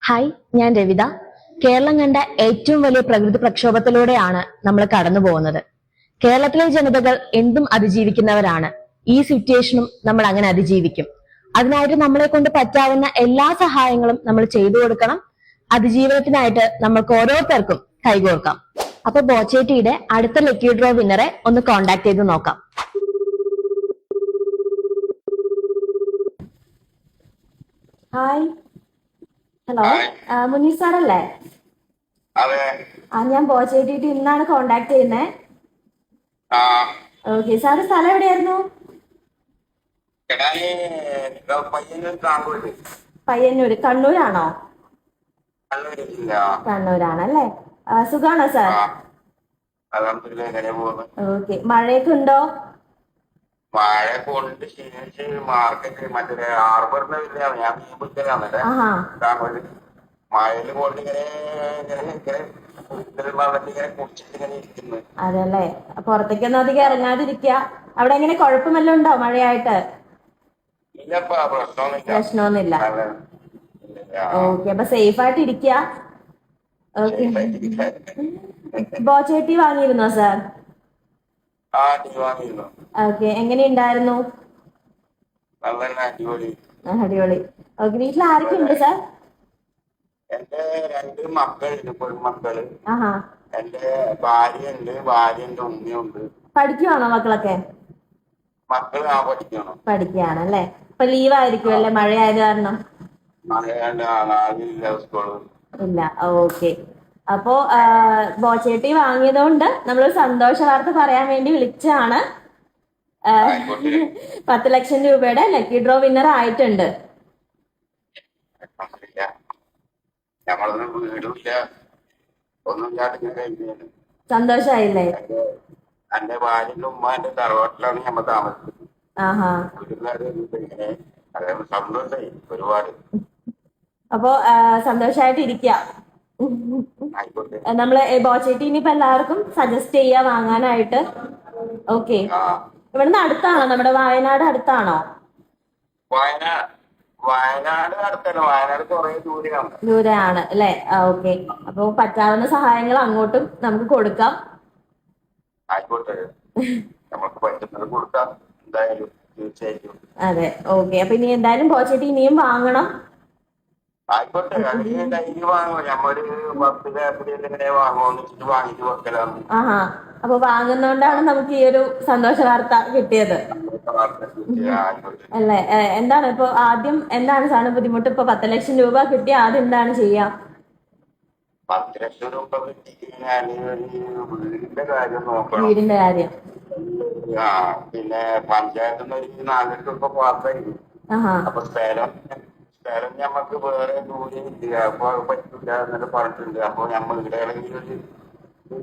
Hi, ഞാൻ രവിത. കേരളം കണ്ട ഏറ്റവും വലിയ പ്രകൃതി പ്രക്ഷോഭത്തിലൂടെയാണ് നമ്മൾ കടന്നു പോകുന്നത്. കേരളത്തിലെ ജനതകൾ എന്തും അതിജീവിക്കുന്നവരാണ്. ഈ സിറ്റുവേഷനും നമ്മൾ അങ്ങനെ അതിജീവിക്കും. അതിനായിട്ട് നമ്മളെ കൊണ്ട് പറ്റാവുന്ന എല്ലാ സഹായങ്ങളും നമ്മൾ ചെയ്തു കൊടുക്കണം. അതിജീവനത്തിനായിട്ട് നമ്മൾക്ക് ഓരോരുത്തർക്കും കൈകോർക്കാം. അപ്പൊ ബോച്ചേറ്റിയുടെ അടുത്ത ലക്കി ഡ്രോ വിന്നറെ ഒന്ന് കോണ്ടാക്ട് ചെയ്ത് നോക്കാം. ഹായ്, ഹലോ, മുനീർ സാറല്ലേ? അതെ. ഞാൻ ബോച്ചേറ്റിട്ട് ഇന്നാണ് കോണ്ടാക്ട് ചെയ്യുന്നത്. ആ ഓക്കെ, സാറ് സ്ഥലം എവിടെയായിരുന്നു? പയ്യന്നൂര്. കണ്ണൂരാണോ? കണ്ണൂരാണല്ലേ. സുഖാണോ സാർ? ഓക്കെ, മഴയൊക്കെ ഉണ്ടോ? മഴ കൊണ്ട് ക്ഷീണിച്ച് മാർക്കറ്റ് മറ്റേ ഹാർബറിന്റെ വില്ലാണ് ഞാൻ മീൻ പിടിക്കലാണല്ലേ. മഴയിൽ കൊണ്ട് ഇങ്ങനെ കുടിച്ചിട്ട് ഇരിക്കുന്നു. അതല്ലേ, പുറത്തേക്കൊന്നും അധികം ഇറങ്ങാതിരിക്ക. അവിടെ എങ്ങനെ കുഴപ്പമെല്ലാം ഉണ്ടോ മഴയായിട്ട്? ഇല്ലപ്പാ, പ്രശ്നമൊന്നുമില്ല. ഓക്കെ, അപ്പൊ സേഫ് ആയിട്ട് ഇരിക്ക. Okay, ബോച്ചേട്ടി വാങ്ങിയിരുന്നോ sir? ഓക്കെ, എങ്ങനെയുണ്ടായിരുന്നു? അടിപൊളി. ഓക്കെ, വീട്ടിൽ ആരൊക്കെ ഉണ്ട് സാർ? എന്റെ 2 മക്കളുണ്ട്, പെൺമക്കള്. എന്റെ ഭാര്യന്റെ ഉമ്മയുണ്ട്. പഠിക്കുവാണോ മക്കളൊക്കെ? മക്കള് പഠിക്കുകയാണല്ലേ. ഇപ്പൊ ലീവ് ആയിരിക്കും അല്ലേ, മഴയായത് കാരണം? ഇല്ല. ഓക്കെ, അപ്പോ ബോച്ചേട്ടി വാങ്ങിയതുകൊണ്ട് നമ്മളൊരു സന്തോഷ വാർത്ത പറയാൻ വേണ്ടി വിളിച്ചാണ്. 10 ലക്ഷം രൂപയുടെ ലക്കി ഡ്രോ വിന്നർ ആയിട്ടുണ്ട്. ഞമ്മളൊന്നും വീടില്ല, ഒന്നും ഇല്ലാതെ സന്തോഷായില്ലേ? എന്റെ ഭാര്യന്റെ ഉമ്മാന്റെ തറവാട്ടിലാണ് ഞമ്മ താമസിക്കുന്നത്. സന്തോഷായി ഒരുപാട്. അപ്പോ സന്തോഷായിട്ട് ഇരിക്ക. നമ്മള് ബോച്ചേട്ടി ഇനിയിപ്പോ എല്ലാവർക്കും സജസ്റ്റ് ചെയ്യാ വാങ്ങാനായിട്ട്. ഓക്കെ, ഇവിടുന്ന് അടുത്താണോ? നമ്മുടെ വയനാട് അടുത്താണോ? വയനാട് അടുത്തല്ല, വയനാട് കുറെ ദൂരെയാണ് അല്ലെ. ഓക്കെ, അപ്പൊ പറ്റാവുന്ന സഹായങ്ങൾ അങ്ങോട്ടും നമുക്ക് കൊടുക്കാം. ആയിക്കോട്ടെ, നമുക്ക് പറ്റുന്നത് കൊടുക്കാം എന്തായാലും, തീർച്ചയായിട്ടും. അതെ, ഓക്കെ. അപ്പൊ ഇനി എന്തായാലും ബോച്ചേട്ടി ഇനിയും വാങ്ങണം. ആയിക്കോട്ടെ, ഡൈലി വാങ്ങും. ഞമ്മൊരു 10 ഇങ്ങനെ വാങ്ങുമെന്ന് വാങ്ങിട്ട് വെക്കലാണ്. അപ്പൊ വാങ്ങുന്നോണ്ടാണ് നമുക്ക് ഈ ഒരു സന്തോഷ വാർത്ത കിട്ടിയത് അല്ലേ? എന്താണ് ഇപ്പൊ ആദ്യം എന്താണ് സാറിന് ബുദ്ധിമുട്ട്? ഇപ്പൊ 10 ലക്ഷം രൂപ കിട്ടിയ ആദ്യം എന്താണ് ചെയ്യാ? 10 ലക്ഷം രൂപ കിട്ടിക്കഴിഞ്ഞാല് വീടിന്റെ കാര്യം നോക്കണം. വീടിന്റെ കാര്യം. പിന്നെ പഞ്ചായത്തിൽ നിന്ന് ഒരു 4 ലക്ഷം രൂപ പാസ്സായിരുന്നു. അപ്പൊ സ്ഥലം ഞമ്മക്ക് വേറെ ദൂരെ ഇല്ല, അപ്പൊ പറ്റില്ല എന്നൊക്കെ പറഞ്ഞിട്ടുണ്ട്. അപ്പൊ ഞമ്മ ഇവിടെ ആണെങ്കിൽ ഒരു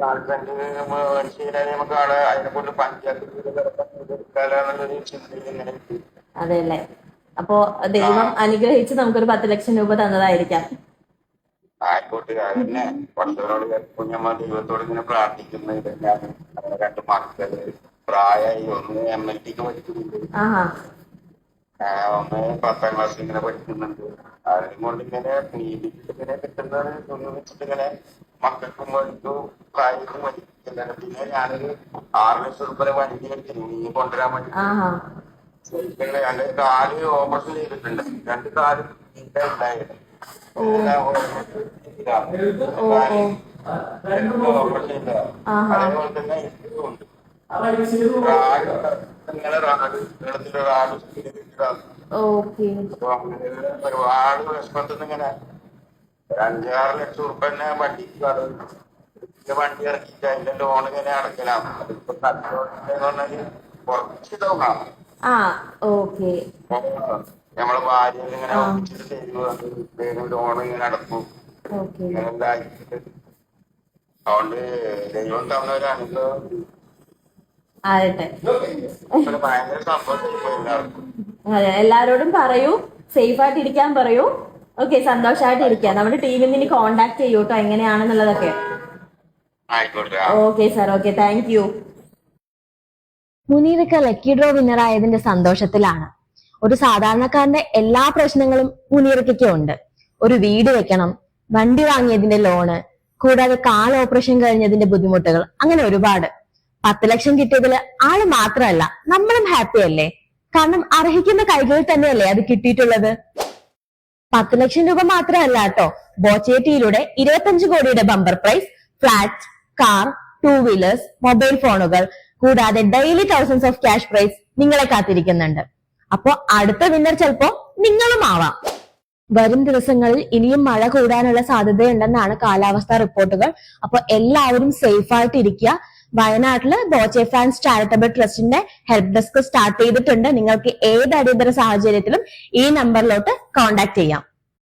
4 സെന്റ് മേടിച്ച് കഴിഞ്ഞാൽ നമുക്ക് അവിടെ അതിനെ കൊണ്ട് പഞ്ചായത്ത് എടുക്കാനുള്ളൊരു ചിന്തയിൽ ഇങ്ങനെ. അതെല്ലേ, അപ്പൊ ദൈവം അനുഗ്രഹിച്ച് നമുക്കൊരു 10 ലക്ഷം രൂപ തന്നതായിരിക്കാം. ആയിക്കോട്ടെ, അതന്നെ പടത്തോട് കുഞ്ഞമ്മ ദൈവത്തോട് ഇങ്ങനെ പ്രാർത്ഥിക്കുന്നത്. ഞാൻ 2 മക്കള് പ്രായമായി, ഒന്ന് MLT പഠിക്കുന്നുണ്ട്, ഒന്ന് 10ാം ക്ലാസ് ഇങ്ങനെ പഠിക്കുന്നുണ്ട്. അതിനെ കൊണ്ട് ഇങ്ങനെ ഇങ്ങനെ കിട്ടുന്നത് വെച്ചിട്ട് ഇങ്ങനെ മക്കൾക്കും പഠിക്കും പ്രായക്കും പഠിക്കുന്നുണ്ട്. പിന്നെ ഞാനൊരു 6 ലക്ഷം രൂപ വണ്ടി എടുത്തിരുന്നു നീ കൊണ്ടുവരാൻ വേണ്ടി. എന്റെ കാല് ഓപ്പറേഷൻ ചെയ്തിട്ടുണ്ട്, 2 കാല് ഉണ്ടായിരുന്നു. ഓപ്പറേഷൻ ചെയ്ത അതേപോലെ തന്നെ ഉണ്ട്. ഒരുപാട് വിഷമത്തിൽ ഇങ്ങനെ 5-6 ലക്ഷം രൂപ തന്നെ വണ്ടി ഇറക്കിയിട്ട് അതിന്റെ ലോൺ ഇങ്ങനെ അടക്കലാണ്. അതിപ്പോ പറഞ്ഞാല് കുറച്ച് തവണ നമ്മളെ ഭാര്യ ഇങ്ങനെ ഒപ്പിച്ചിട്ട് തരുമോ, ലോൺ ഇങ്ങനെ അടക്കും, ഇങ്ങനെ എന്തായിട്ട്. അതുകൊണ്ട് ദൈവം തന്ന ഒരു അനുഭവം ആകട്ടെ. ഭയങ്കര സന്തോഷം. എല്ലാരോടും പറയൂ, സേഫ് ആയിട്ട് ഇരിക്കാൻ പറയൂ. ഓക്കെ, സന്തോഷമായിട്ട് ഇരിക്കാം. നമ്മുടെ ടീമിൽ നിന്ന് ഇനി കോണ്ടാക്ട് ചെയ്യൂ കേട്ടോ, എങ്ങനെയാണെന്നുള്ളതൊക്കെ. Okay sir, okay, thank you. മുനീറൊക്കെ ലക്കി ഡ്രോ വിന്നർ ആയതിന്റെ സന്തോഷത്തിലാണ്. ഒരു സാധാരണക്കാരന്റെ എല്ലാ പ്രശ്നങ്ങളും മുനീറയ്ക്കൊക്കെ ഉണ്ട്. ഒരു വീട് വെക്കണം, വണ്ടി വാങ്ങിയതിന്റെ ലോണ്, കൂടാതെ കാൽ ഓപ്പറേഷൻ കഴിഞ്ഞതിന്റെ ബുദ്ധിമുട്ടുകൾ, അങ്ങനെ ഒരുപാട്. 10 ലക്ഷം കിട്ടിയതിൽ ആള് മാത്രമല്ല നമ്മളും ഹാപ്പി അല്ലേ? കാരണം അർഹിക്കുന്ന കൈകളിൽ തന്നെയല്ലേ അത് കിട്ടിയിട്ടുള്ളത്. 10 ലക്ഷം രൂപ മാത്രമല്ല കേട്ടോ, ബോച്ചേറ്റിയിലൂടെ 25 കോടിയുടെ bumper prize, flat, car, 2 wheelers, mobile ഫോണുകൾ, കൂടാതെ daily thousands of cash prize നിങ്ങളെ കാത്തിരിക്കുന്നുണ്ട്. അപ്പോ അടുത്ത വിന്നർ ചിലപ്പോ നിങ്ങളും ആവാം. വരും ദിവസങ്ങളിൽ ഇനിയും മഴ കൂടാനുള്ള സാധ്യതയുണ്ടെന്നാണ് കാലാവസ്ഥാ റിപ്പോർട്ടുകൾ. അപ്പൊ എല്ലാവരും സേഫ് ആയിട്ട് ഇരിക്കുക. വയനാട്ടില് ബോച്ചെ ഫാൻസ് ചാരിറ്റബിൾ ട്രസ്റ്റിന്റെ ഹെൽപ്പ് ഡെസ്ക് സ്റ്റാർട്ട് ചെയ്തിട്ടുണ്ട്. നിങ്ങൾക്ക് ഏത് അടിയന്തര സാഹചര്യത്തിലും ഈ നമ്പറിലോട്ട് കോൺടാക്ട് ചെയ്യാം.